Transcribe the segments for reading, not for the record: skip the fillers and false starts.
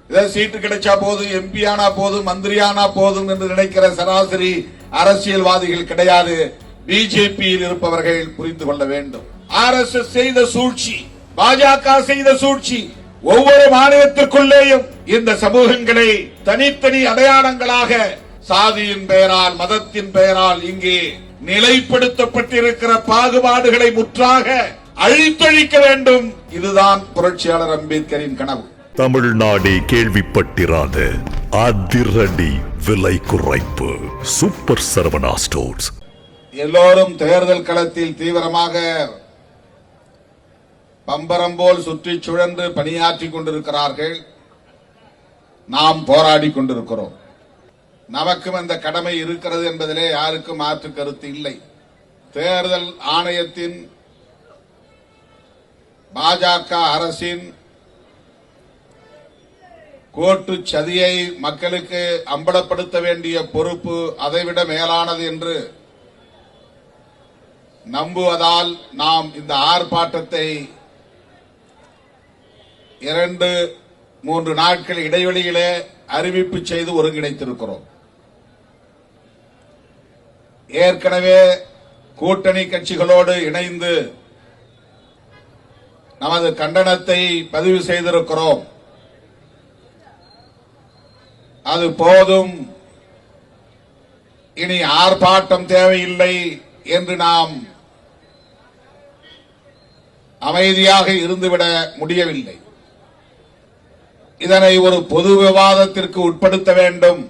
சீட்டு கிடைச்சா போதும், எம்பி ஆனா போதும், மந்திரி ஆனா போதும் என்று நினைக்கிற சராசரி அரசியல்வாதிகள் கிடையாது. பிஜேபியில் இருப்பவர்கள் புரிந்து கொள்ள வேண்டும். RSS செய்த சூழ்ச்சி, பாஜக செய்த சூழ்ச்சி, ஒவ்வொரு மாநிலத்திற்குள்ளேயும் இந்த சமூகங்களை தனித்தனி அடையாளங்களாக சாதியின் பெயரால், மதத்தின் பெயரால் இங்கே நிலைப்படுத்தப்பட்டிருக்கிற பாகுபாடுகளை முற்றாக அழித்தொழிக்க வேண்டும். இதுதான் புரட்சியாளர் அம்பேத்கரின் கனவு. தமிழ்நாடே கேள்விப்பட்டிராத அதிரடி விலை குறைப்பு சூப்பர் சரவணா ஸ்டோர்ஸ். எல்லோரும் தேர்தல் களத்தில் தீவிரமாக பம்பரம் போல் சுற்றி சுழன்று பணியாற்றிக் கொண்டிருக்கிறார்கள். நாம் போராடி கொண்டிருக்கிறோம். நமக்கும் அந்த கடமை இருக்கிறது என்பதிலே யாருக்கும் மாற்று கருத்து இல்லை. தேர்தல் ஆணையத்தின், பாஜக அரசின் கோட்டு சதியை மக்களுக்கு அம்பலப்படுத்த வேண்டிய பொறுப்பு அதைவிட மேலானது என்று நம்புவதால் நாம் இந்த ஆர்ப்பாட்டத்தை 2-3 நாட்கள் இடைவெளியிலே அறிவிப்பு செய்து ஒருங்கிணைத்திருக்கிறோம். ஏற்கனவே கூட்டணி கட்சிகளோடு இணைந்து நமது கண்டனத்தை பதிவு செய்திருக்கிறோம். அது போதும், இனி ஆர்ப்பாட்டம் தேவையில்லை என்று நாம் அமைதியாக இருந்துவிட முடியவில்லை. இதனை ஒரு பொது விவாதத்திற்கு உட்படுத்த வேண்டும்.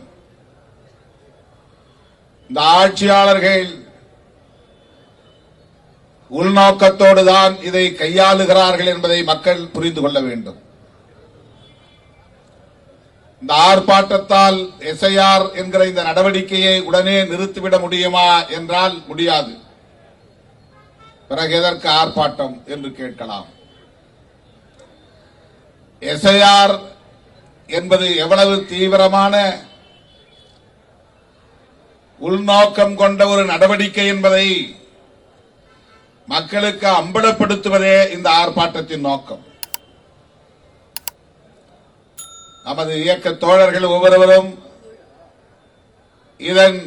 இந்த ஆட்சியாளர்கள் உள்நோக்கத்தோடுதான் இதை கையாளுகிறார்கள் என்பதை மக்கள் புரிந்து கொள்ள வேண்டும். இந்த ஆர்ப்பாட்டத்தால் SIR என்கிற இந்த நடவடிக்கையை உடனே நிறுத்திவிட முடியுமா என்றால் முடியாது. பிறகு எதற்கு ஆர்ப்பாட்டம் என்று கேட்கலாம். SIR என்பது எவ்வளவு தீவிரமான உள்நோக்கம் கொண்ட ஒரு நடவடிக்கை என்பதை மக்களுக்கு அம்பலப்படுத்துவதே இந்த ஆர்ப்பாட்டத்தின் நோக்கம். நமது இயக்க தோழர்கள் ஒவ்வொருவரும் இதன்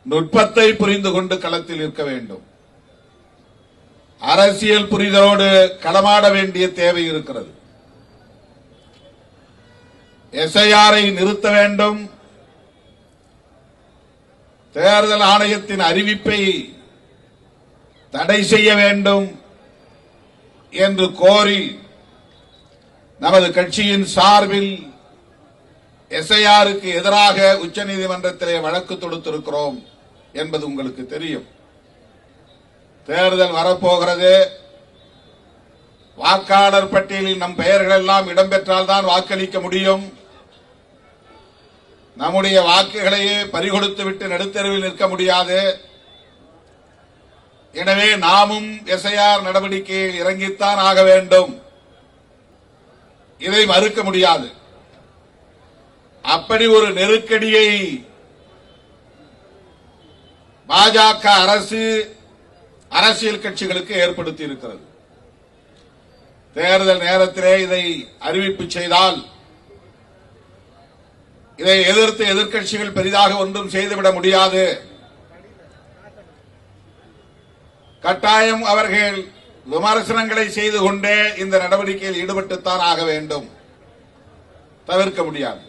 நுட்பத்தை புரிந்து கொண்டு களத்தில் இருக்க வேண்டும். அரசியல் புரிதலோடு களமாட வேண்டிய தேவை இருக்கிறது. SIR-ஐ நிறுத்த வேண்டும். தேர்தல் ஆணையத்தின் அறிவிப்பை தடை செய்ய வேண்டும் என்று கோரி நமது கட்சியின் சார்பில் SIR-க்கு எதிராக உச்சநீதிமன்றத்திலே வழக்கு தொடுத்திருக்கிறோம் என்பது உங்களுக்கு தெரியும். தேர்தல் வரப்போகிறது. வாக்காளர் பட்டியலில் நம் பெயர்கள் எல்லாம் இடம்பெற்றால்தான் வாக்களிக்க முடியும். நம்முடைய வாக்குகளையே பறிகொடுத்துவிட்டு நடுத்தெருவில் நிற்க முடியாது. எனவே நாமும் SIR நடவடிக்கையில் இறங்கித்தான் ஆக வேண்டும். இதை மறுக்க முடியாது. அப்படி ஒரு நெருக்கடியை பாஜக அரசு அரசியல் கட்சிகளுக்கு ஏற்படுத்தி இருக்கிறது. தேர்தல் நேரத்திலே இதை அறிவிப்பு செய்தால் இதை எதிர்த்து எதிர்க்கட்சிகள் பெரிதாக ஒன்றும் செய்துவிட முடியாது. கட்டாயம் அவர்கள் விமர்சனங்களை செய்து கொண்டே இந்த நடவடிக்கையில் ஈடுபட்டுத்தான் ஆக வேண்டும். தவிர்க்க முடியாது.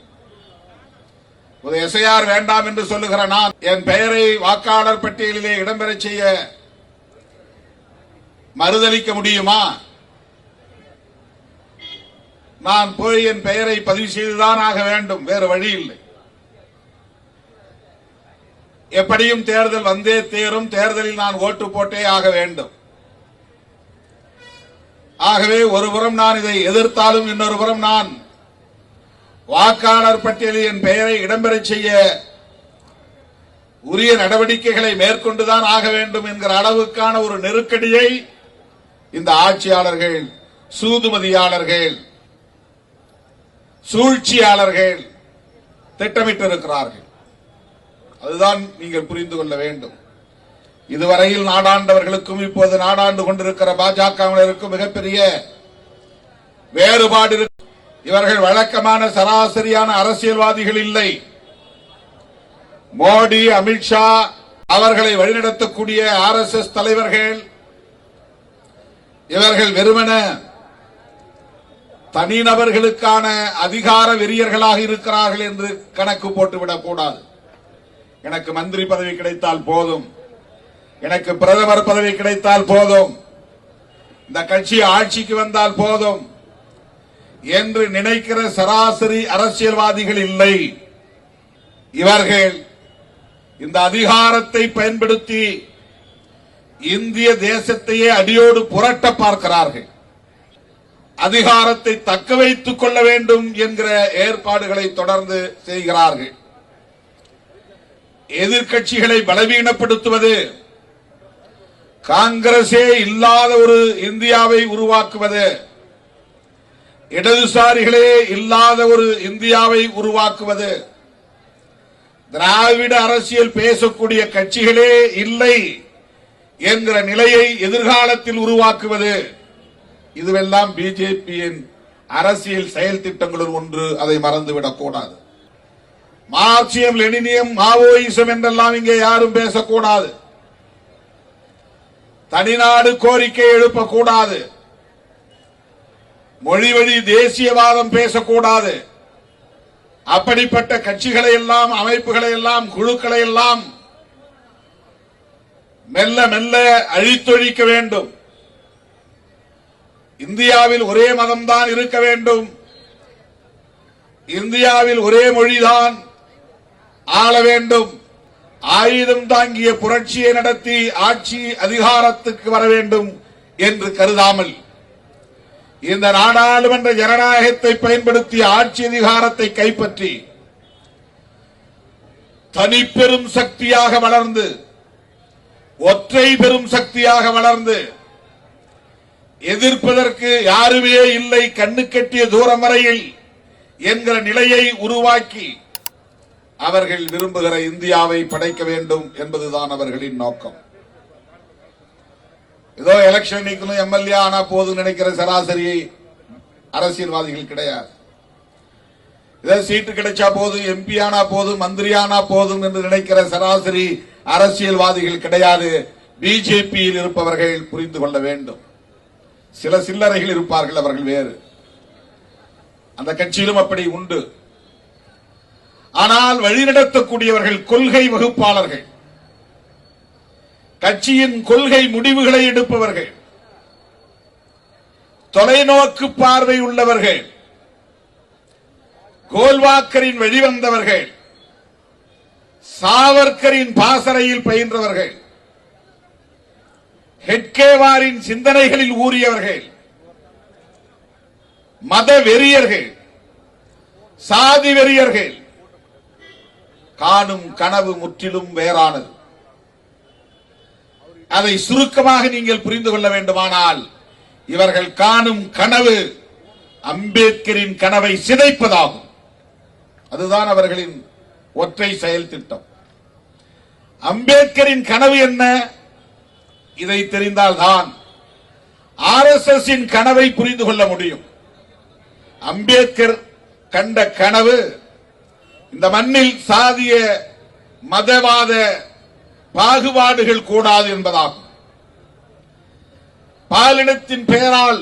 ஒரு SIR வேண்டாம் என்று சொல்லுகிற நான் என் பெயரை வாக்காளர் பட்டியலிலே இடம்பெறச் செய்ய மறுதளிக்க முடியுமா? நான் போய் என் பெயரை பதிவு செய்துதான் ஆக வேண்டும். வேறு வழி இல்லை. எப்படியும் தேர்தல் வந்தே தேரும். தேர்தலில் நான் ஓட்டு போட்டே ஆக வேண்டும். ஆகவே ஒருபுறம் நான் இதை எதிர்த்தாலும் இன்னொரு புறம் நான் வாக்காளர் பட்டியலில் என் பெயரை இடம்பெறச் செய்ய உரிய நடவடிக்கைகளை மேற்கொண்டுதான் ஆக வேண்டும் என்கிற அளவுக்கான ஒரு நெருக்கடியை இந்த ஆட்சியாளர்கள், சூதுமதியாளர்கள், சூழ்ச்சியாளர்கள் திட்டமிட்டிருக்கிறார்கள். அதுதான் நீங்கள் புரிந்து கொள்ள வேண்டும். இதுவரையில் நாடாண்டவர்களுக்கும் இப்போது நாடாண்டு கொண்டிருக்கிற பாஜகவினருக்கும் மிகப்பெரிய வேறுபாடு. இவர்கள் வழக்கமான சராசரியான அரசியல்வாதிகள் இல்லை. மோடி, அமித்ஷா அவர்களை வழிநடத்தக்கூடிய RSS தலைவர்கள் இவர்கள் வெறுமன தனிநபர்களுக்கான அதிகார வெறியர்களாக இருக்கிறார்கள் என்று கணக்கு போட்டுவிடக் கூடாது. எனக்கு மந்திரி பதவி கிடைத்தால் போதும், எனக்கு பிரதமர் பதவி கிடைத்தால் போதும், இந்த கட்சி ஆட்சிக்கு வந்தால் போதும் என்று நினைக்கிற சராசரி அரசியல்வாதிகள் இல்லை. இவர்கள் இந்த அதிகாரத்தை பயன்படுத்தி இந்திய தேசத்தையே அடியோடு புரட்ட பார்க்கிறார்கள். அதிகாரத்தை தக்க வைத்துக் கொள்ள வேண்டும் என்கிற ஏற்பாடுகளை தொடர்ந்து செய்கிறார்கள். எதிர்க்கட்சிகளை பலவீனப்படுத்துவது, காங்கிரஸே இல்லாத ஒரு இந்தியாவை உருவாக்குவது, இடதுசாரிகளே இல்லாத ஒரு இந்தியாவை உருவாக்குவது, திராவிட அரசியல் பேசக்கூடிய கட்சிகளே இல்லை என்கிற நிலையை எதிர்காலத்தில் உருவாக்குவது, இதுவெல்லாம் பிஜேபியின் அரசியல் செயல் திட்டங்களுள் ஒன்று. அதை மறந்துவிடக் கூடாது. மார்க்சியம், லெனினியம், மாவோயிசம் என்றெல்லாம் இங்கே யாரும் பேசக்கூடாது. தனிநாடு கோரிக்கை எழுப்பக்கூடாது. மொழி வழி தேசியவாதம் பேசக்கூடாது. அப்படிப்பட்ட கட்சிகளை எல்லாம், அமைப்புகளை எல்லாம், குழுக்களை எல்லாம் மெல்ல மெல்ல அழித்தொழிக்க வேண்டும். இந்தியாவில் ஒரே மதம்தான் இருக்க வேண்டும். இந்தியாவில் ஒரே மொழிதான் ஆள வேண்டும். ஆயுதம் தாங்கிய புரட்சியை நடத்தி ஆட்சி அதிகாரத்துக்கு வர வேண்டும் என்று கருதாமல், இந்த நாடாளுமன்ற ஜனநாயகத்தை பயன்படுத்தி ஆட்சி அதிகாரத்தை கைப்பற்றி தனிப்பெரும் சக்தியாக வளர்ந்து, ஒற்றை பெரும் சக்தியாக வளர்ந்து, எதிர்ப்பதற்கு யாருமே இல்லை, கண்ணு கட்டிய தூரம் வரையில் என்கிற நிலையை உருவாக்கி அவர்கள் விரும்புகிற இந்தியாவை படைக்க வேண்டும் என்பதுதான் அவர்களின் நோக்கம். ஏதோ எலெக்ஷன் நிக்கணும், எம்எல்ஏ ஆனா போதும் நினைக்கிற சராசரி அரசியல்வாதிகள் கிடையாது. ஏதோ சீட்டு கிடைச்சா போதும், எம்பி ஆனா போதும், மந்திரி ஆனா போதும் என்று நினைக்கிற சராசரி அரசியல்வாதிகள் கிடையாது. பிஜேபியில் இருப்பவர்கள் புரிந்து கொள்ள வேண்டும். சில சில்லறைகள் இருப்பார்கள், அவர்கள் வேறு. அந்த கட்சியிலும் அப்படி உண்டு. ஆனால் வழிநடத்தக்கூடியவர்கள் கொள்கை வகுப்பாளர்கள், கட்சியின் கொள்கை முடிவுகளை எடுப்பவர்கள், தொலைநோக்கு பார்வை உள்ளவர்கள், கோல்வாக்கரின் வழிவந்தவர்கள், சாவர்கரின் பாசறையில் பயின்றவர்கள், ஹெட்கேவாரின் சிந்தனைகளில் ஊறியவர்கள், மத வெறியர்கள், சாதி வெறியர்கள். காணும் கனவு முற்றிலும் வேறானது. அதை சுருக்கமாக நீங்கள் புரிந்து கொள்ள வேண்டுமானால், இவர்கள் காணும் கனவு அம்பேத்கரின் கனவை சிதைப்பதாகும். அதுதான் அவர்களின் ஒற்றை செயல் திட்டம். அம்பேத்கரின் கனவு என்ன? இதை தெரிந்தால்தான் RSS கனவை புரிந்து கொள்ள முடியும். அம்பேத்கர் கண்ட கனவு இந்த மண்ணில் சாதிய மதவாத பாகுபாடுகள் கூடாது என்பதாகும். பாலினத்தின் பெயரால்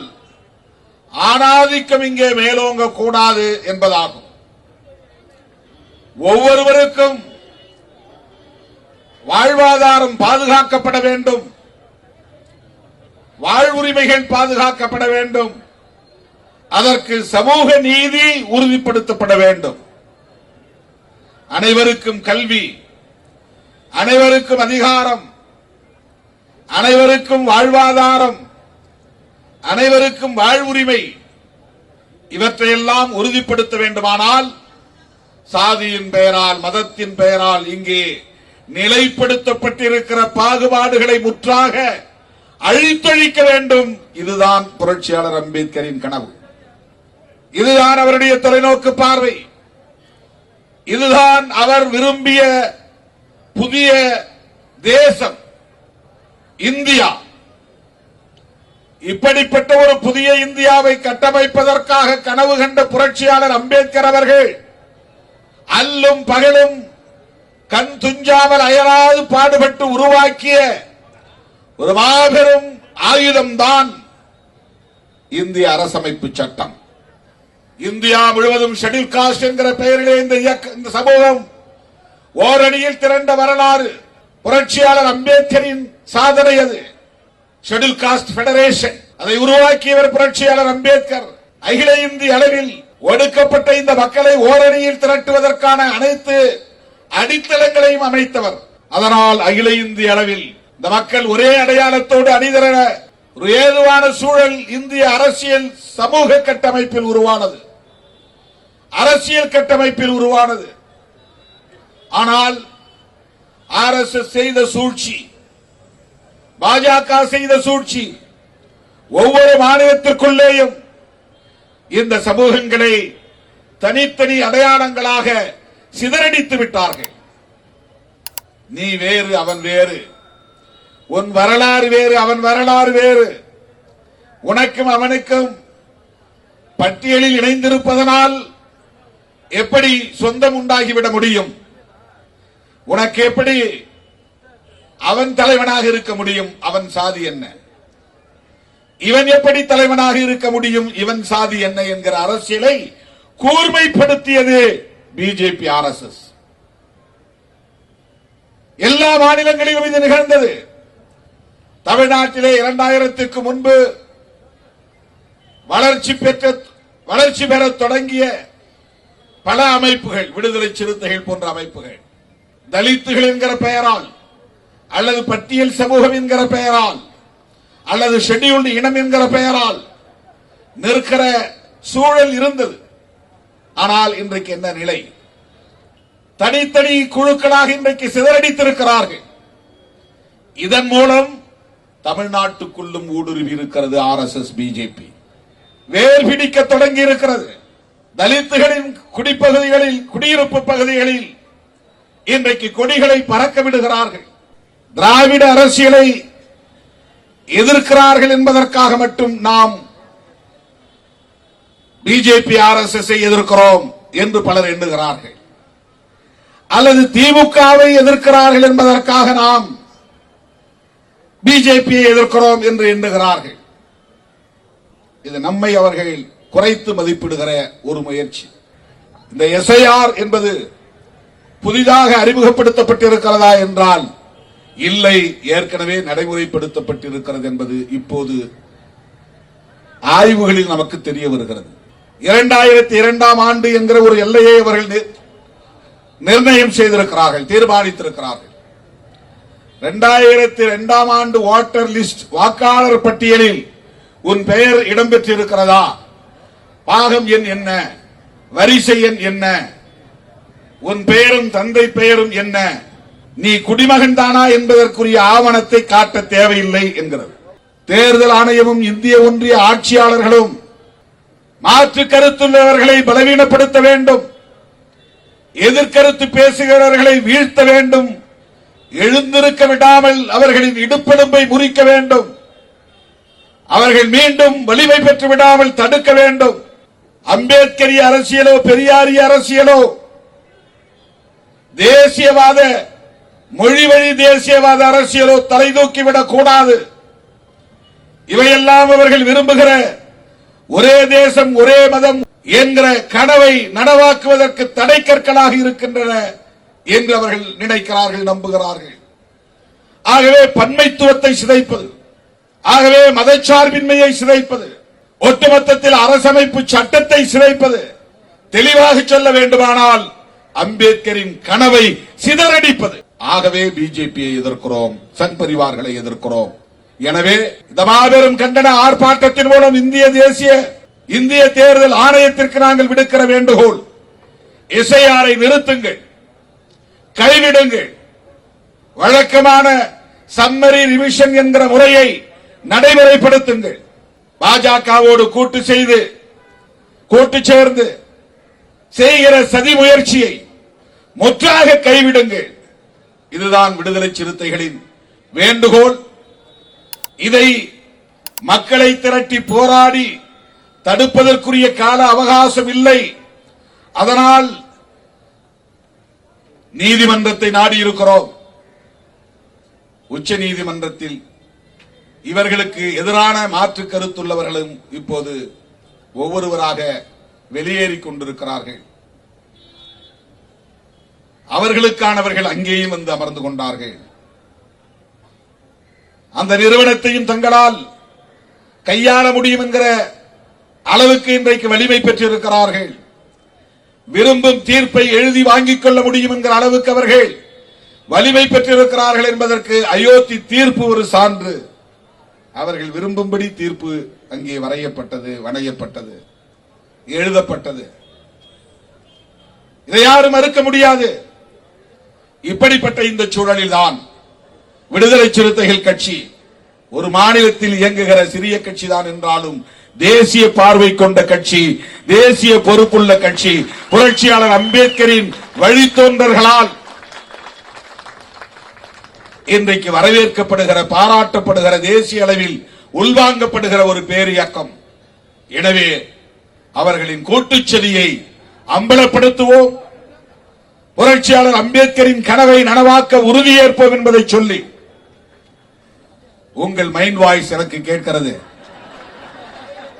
ஆணாதிக்கம் இங்கே மேலோங்க கூடாது என்பதாகும். ஒவ்வொருவருக்கும் வாழ்வாதாரம் பாதுகாக்கப்பட வேண்டும், வாழ்வுரிமைகள் பாதுகாக்கப்பட வேண்டும், அதற்கு சமூக நீதி உறுதிப்படுத்தப்பட வேண்டும். அனைவருக்கும் கல்வி, அனைவருக்கும் அதிகாரம், அனைவருக்கும் வாழ்வாதாரம், அனைவருக்கும் வாழ்வுரிமை, இவற்றையெல்லாம் உறுதிப்படுத்த வேண்டுமானால் சாதியின் பெயரால், மதத்தின் பெயரால் இங்கே நிலைப்படுத்தப்பட்டிருக்கிற பாகுபாடுகளை முற்றாக அழித்தொழிக்க வேண்டும். இதுதான் புரட்சியாளர் அம்பேத்கரின் கனவு. இதுதான் அவருடைய தொலைநோக்கு பார்வை. இதுதான் அவர் விரும்பிய புதிய தேசம் இந்தியா. இப்படிப்பட்ட ஒரு புதிய இந்தியாவை கட்டமைப்பதற்காக கனவு கண்ட புரட்சியாளர் அம்பேத்கர் அவர்கள் அல்லும் பகலும் கண் துஞ்சாமல் அயராது பாடுபட்டு உருவாக்கிய ஒரு மாபெரும் ஆயுதம்தான் இந்திய அரசமைப்பு சட்டம். இந்தியா முழுவதும் ஷெட்யூல் காஸ்ட் என்கிற பெயரிலே இந்த சமூகம் ஓரணியில் திரண்ட வரலாறு. புரட்சியாளர் அம்பேத்கரின் சாதனை அது. ஷெட்யூல் காஸ்ட் பெடரேஷன் அதை உருவாக்கியவர் புரட்சியாளர் அம்பேத்கர். அகில இந்திய அளவில் ஒடுக்கப்பட்ட இந்த மக்களை ஓரணியில் திரட்டுவதற்கான அனைத்து அடித்தளங்களையும் அமைத்தவர். அதனால் அகில இந்திய அளவில் இந்த மக்கள் ஒரே அடையாளத்தோடு அணிதிரள ஒரு ஏதுவான சூழல் இந்திய அரசியல் சமூக கட்டமைப்பில் உருவானது, அரசியல் கட்டமைப்பில் உருவானது. ஆனால் RSS செய்த சூழ்ச்சி, பாஜக செய்த சூழ்ச்சி, ஒவ்வொரு மாநிலத்திற்குள்ளேயும் இந்த சமூகங்களை தனித்தனி அடையாளங்களாக சிதறடித்து விட்டார்கள். நீ வேறு அவன் வேறு, உன் வரலாறு வேறு அவன் வரலாறு வேறு, உனக்கும் அவனுக்கும் பட்டியலில் இணைந்திருப்பதனால் எப்படி சொந்தம் உண்டாகிவிட முடியும்? உனக்கு எப்படி அவன் தலைவனாக இருக்க முடியும்? அவன் சாதி என்ன? இவன் எப்படி தலைவனாக இருக்க முடியும்? இவன் சாதி என்ன என்கிற அரசியலை கூர்மைப்படுத்தியது பிஜேபி RSS. எல்லா மாநிலங்களிலும் இது நிகழ்ந்தது. தமிழ்நாட்டிலே 2000க்கு முன்பு வளர்ச்சி பெற தொடங்கிய பல அமைப்புகள், விடுதலை சிறுத்தைகள் போன்ற அமைப்புகள், தலித்துகள் என்கிற பெயரால் அல்லது பட்டியல் சமூகம் என்கிற பெயரால் அல்லது ஷெட்யூல்டு இனம் என்கிற பெயரால் நிற்கிற சூழல் இருந்தது. ஆனால் இன்றைக்கு என்ன நிலை? தனித்தனி குழுக்களாக இன்றைக்கு சிதறடித்திருக்கிறார்கள். இதன் மூலம் தமிழ்நாட்டுக்குள்ளும் ஊடுருவி இருக்கிறது RSS பிஜேபி. வேர் பிடிக்க தொடங்கி இருக்கிறது. தலித்துகளின் குடிப்பகுதிகளில், குடியிருப்பு பகுதிகளில் இன்றைக்கு கொடிகளை பறக்க விடுகிறார்கள். திராவிட அரசியலை எதிர்க்கிறார்கள் என்பதற்காக மட்டும் நாம் பிஜேபி RSS எதிர்க்கிறோம் என்று பலர் எண்ணுகிறார்கள். அல்லது திமுகவை எதிர்க்கிறார்கள் என்பதற்காக நாம் பிஜேபியை எதிர்க்கிறோம் என்று எண்ணுகிறார்கள். இது நம்மை அவர்கள் குறைத்து மதிப்பிடுகிற ஒரு முயற்சி. இந்த SIR என்பது புதிதாக அறிமுகப்படுத்தப்பட்டிருக்கிறதா என்றால் இல்லை, ஏற்கனவே நடைமுறைப்படுத்தப்பட்டிருக்கிறது என்பது இப்போது ஆய்வுகளில் நமக்கு தெரிய வருகிறது. 2002ஆம் ஆண்டு என்கிற ஒரு எல்லையை அவர்கள் நிர்ணயம் செய்திருக்கிறார்கள், தீர்மானித்திருக்கிறார்கள். 2002ஆம் ஆண்டு வாட்டர் லிஸ்ட், வாக்காளர் பட்டியலில் உன் பெயர் இடம்பெற்றிருக்கிறதா, பாகம் எண் என்ன, வரிசை எண் என்ன, உன் பெயரும் தந்தை பெயரும் என்ன, நீ குடிமகன் தானா என்பதற்குரிய ஆவணத்தை காட்ட தேவையில்லை என்கிறது. தேர்தல் ஆணையமும் இந்திய ஒன்றிய ஆட்சியாளர்களும் மாற்று கருத்துள்ளவர்களை பலவீனப்படுத்த வேண்டும், எதிர்கருத்து பேசுகிறவர்களை வீழ்த்த வேண்டும், எழுந்திருக்க விடாமல் அவர்களின் இடுப்பெலும்பை முறிக்க வேண்டும், அவர்கள் மீண்டும் வலிமை பெற்று விடாமல் தடுக்க வேண்டும். அம்பேத்கரிய அரசியலோ பெரியாரிய அரசியலோ தேசியவாத மொழி வழி தேசியவாத அரசியலோ தலை தூக்கிவிடக் கூடாது. இவையெல்லாம் அவர்கள் விரும்புகிற ஒரே தேசம் ஒரே மதம் என்கிற கனவை நனவாக்குவதற்கு தடை கற்களாக இருக்கின்றன என்று அவர்கள் நினைக்கிறார்கள், நம்புகிறார்கள். ஆகவே பன்மைத்துவத்தை சிதைப்பது, ஆகவே மதச்சார்பின்மையை சிதைப்பது, ஒட்டுமொத்தத்தில் அரசமைப்பு சட்டத்தை சிதைப்பது, தெளிவாக சொல்ல வேண்டுமானால் அம்பேத்கரின் கனவை சிதறடிப்பது. ஆகவே பிஜேபியை எதிர்க்கிறோம், சங் பரிவார்களை எதிர்க்கிறோம். எனவே இந்த மாபெரும் கண்டன ஆர்ப்பாட்டத்தின் மூலம் இந்திய தேர்தல் ஆணையத்திற்கு நாங்கள் விடுக்கிற வேண்டுகோள், SIR-ஐ நிறுத்துங்கள், கைவிடுங்கள். வழக்கமான சம்மரி ரிவிஷன் என்கிற முறையை நடைமுறைப்படுத்துங்கள். பாஜகவோடு கூட்டு சேர்ந்து செய்கிற சதி முயற்சியை முற்றாக கைவிடுங்கள். இதுதான் விடுதலை சிறுத்தைகளின் வேண்டுகோள். இதை மக்களை திரட்டி போராடி தடுப்பதற்குரிய கால அவகாசம் இல்லை. அதனால் நீதிமன்றத்தை நாடியிருக்கிறோம். உச்ச நீதிமன்றத்தில் இவர்களுக்கு எதிரான மாற்று கருத்துள்ளவர்களும் இப்போது ஒவ்வொருவராக வெளியேறிக் கொண்டிருக்கிறார்கள். அவர்களுக்கானவர்கள் அங்கேயும் வந்து அமர்ந்து கொண்டார்கள். அந்த நிறுவனத்தையும் தங்களால் கையாள முடியும் என்கிற அளவுக்கு இன்றைக்கு வலிமை பெற்றிருக்கிறார்கள். விரும்பும் தீர்ப்பை எழுதி வாங்கிக் கொள்ள முடியும் என்கிற அளவுக்கு அவர்கள் வலிமை பெற்றிருக்கிறார்கள் என்பதற்கு அயோத்தி தீர்ப்பு ஒரு சான்று. அவர்கள் விரும்பும்படி தீர்ப்பு அங்கே வரையப்பட்டது, வணையப்பட்டது, எழுதப்பட்டது. இதை யாரும் மறுக்க முடியாது. இப்படிப்பட்ட இந்த சூழலில் தான் விடுதலை சிறுத்தைகள் கட்சி ஒரு மாநிலத்தில் இயங்குகிற சிறிய கட்சி தான் என்றாலும் தேசிய பார்வை கொண்ட கட்சி, தேசிய பொறுப்புள்ள கட்சி, புரட்சியாளர் அம்பேத்கரின் வழித்தோன்றல்களால் இன்றைக்கு வரவேற்கப்படுகிற, பாராட்டப்படுகிற, தேசிய அளவில் உள்வாங்கப்படுகிற ஒரு பேரியக்கம். எனவே அவர்களின் கூட்டுச்சதியை அம்பலப்படுத்துவோம், புரட்சியாளர் அம்பேத்கரின் கனவை நனவாக்க உறுதியேற்போம் என்பதை சொல்லி உங்கள் மைண்ட் வாய்ஸ் எனக்கு கேட்கிறது.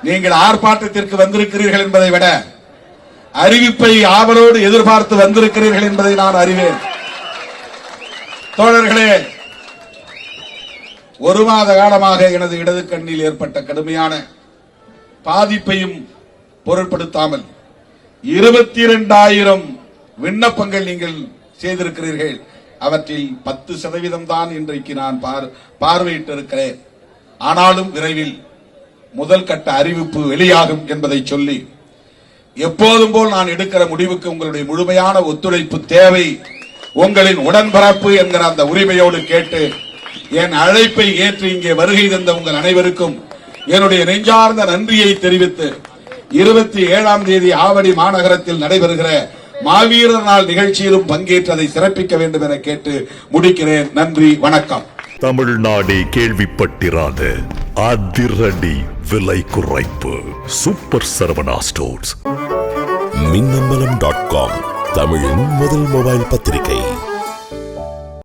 நீங்கள் ஆர்ப்பாட்டத்திற்கு வந்திருக்கிறீர்கள் என்பதை விட அறிவிப்பை ஆவலோடு எதிர்பார்த்து வந்திருக்கிறீர்கள் என்பதை நான் அறிவேன். தோழர்களே, ஒரு மாத காலமாக எனது இடது கண்ணில் ஏற்பட்ட கடுமையான பாதிப்பையும் பொருட்படுத்தாமல் 22,000 விண்ணப்பங்கள் நீங்கள் செய்திருக்கிறீர்கள். அவற்றில் 10% தான் இன்றைக்கு நான் பார்வையிட்டிருக்கிறேன். ஆனாலும் விரைவில் முதல் கட்ட அறிவிப்பு வெளியாகும் என்பதை சொல்லி, எப்போதும் போல் நான் எடுக்கிற முடிவுக்கு உங்களுடைய முழுமையான ஒத்துழைப்பு தேவை, உங்களின் உடன்பரப்பு என்கிற அந்த உரிமையோடு கேட்டு என் அழைப்பை ஏற்று இங்கே வருகை தந்த உங்கள் அனைவருக்கும் என்னுடைய நெஞ்சார்ந்த நன்றியை தெரிவித்து 27ஆம் தேதி ஆவடி மாநகரத்தில் நடைபெறுகிற மாவீரர் நாள் நிகழ்ச்சியிலும் பங்கேற்றதை சிறப்பிக்க வேண்டும் என கேட்டு முடிக்கிறேன். நன்றி, வணக்கம். தமிழ்நாடே கேள்விப்பட்டிராத அதிரடி விலை குறைப்பு சூப்பர் சரவணா ஸ்டோர்ஸ். மின்னம்பலம்.com தமிழின் முதல் மொபைல் பத்திரிகை.